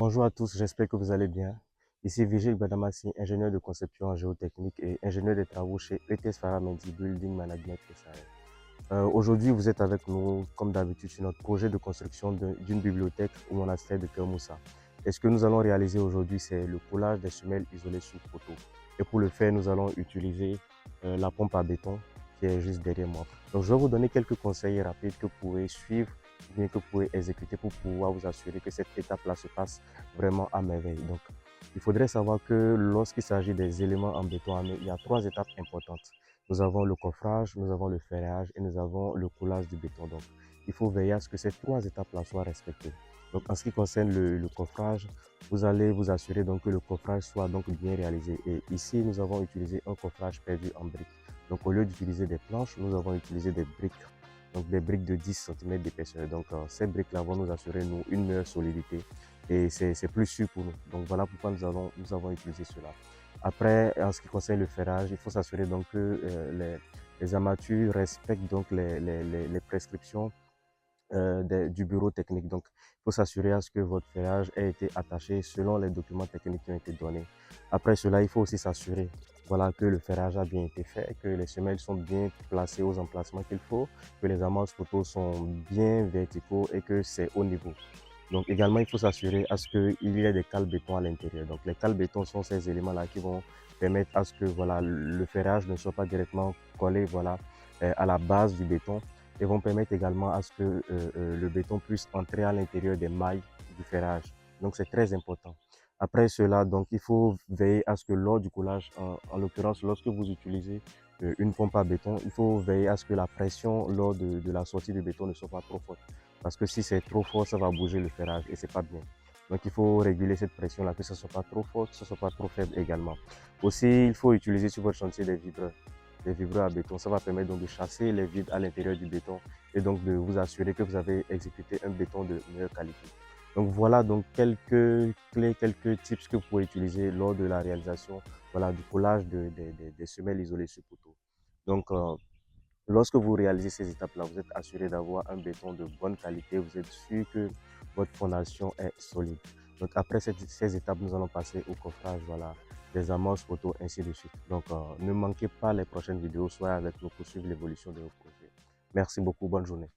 Bonjour à tous, j'espère que vous allez bien. Ici Vigil Badamassi, ingénieur de conception en géotechnique et ingénieur des travaux chez ETS Faramendi Building Management SARL. Aujourd'hui, vous êtes avec nous, comme d'habitude, sur notre projet de construction d'une bibliothèque au monastère de Kermoussa. Et ce que nous allons réaliser aujourd'hui, c'est le coulage des semelles isolées sur poteau. Et pour le faire, nous allons utiliser la pompe à béton qui est juste derrière moi. Donc, je vais vous donner quelques conseils rapides que vous pouvez suivre, bien que vous pouvez exécuter pour pouvoir vous assurer que cette étape-là se passe vraiment à merveille. Donc, il faudrait savoir que lorsqu'il s'agit des éléments en béton armé, il y a 3 étapes importantes. Nous avons le coffrage, nous avons le ferrage et nous avons le coulage du béton. Donc, il faut veiller à ce que ces 3 étapes-là soient respectées. Donc, en ce qui concerne le coffrage, vous allez vous assurer donc que le coffrage soit donc bien réalisé. Et ici, nous avons utilisé un coffrage perdu en briques. Donc, au lieu d'utiliser des planches, nous avons utilisé des briques. Donc, des briques de 10 cm d'épaisseur. Donc, ces briques-là vont nous assurer une meilleure solidité et c'est plus sûr pour nous. Donc, voilà pourquoi nous avons utilisé cela. Après, en ce qui concerne le ferrage, il faut s'assurer donc que les armatures respectent donc les prescriptions du bureau technique. Donc, il faut s'assurer à ce que votre ferrage ait été attaché selon les documents techniques qui ont été donnés. Après cela, il faut aussi s'assurer voilà, que le ferrage a bien été fait, que les semelles sont bien placées aux emplacements qu'il faut, que les amanches photos sont bien verticaux et que c'est au niveau. Donc également, il faut s'assurer à ce qu'il y ait des cales béton à l'intérieur. Donc les cales béton sont ces éléments-là qui vont permettre à ce que voilà, le ferrage ne soit pas directement collé voilà, à la base du béton et vont permettre également à ce que le béton puisse entrer à l'intérieur des mailles du ferrage. Donc c'est très important. Après cela, donc il faut veiller à ce que lors du coulage, en l'occurrence lorsque vous utilisez une pompe à béton, il faut veiller à ce que la pression lors de la sortie du béton ne soit pas trop forte. Parce que si c'est trop fort, ça va bouger le ferrage et c'est pas bien. Donc il faut réguler cette pression-là, que ce soit pas trop fort, que ce soit pas trop faible également. Aussi, il faut utiliser sur votre chantier des vibreurs à béton. Ça va permettre donc de chasser les vides à l'intérieur du béton et donc de vous assurer que vous avez exécuté un béton de meilleure qualité. Donc voilà donc quelques clés, quelques tips que vous pouvez utiliser lors de la réalisation voilà, du collage des semelles isolées sur poteau. Donc lorsque vous réalisez ces étapes-là, vous êtes assuré d'avoir un béton de bonne qualité, vous êtes sûr que votre fondation est solide. Donc après ces étapes, nous allons passer au coffrage, voilà, des amorces, photos, ainsi de suite. Donc ne manquez pas les prochaines vidéos, soyez avec nous pour suivre l'évolution de vos projets. Merci beaucoup, bonne journée.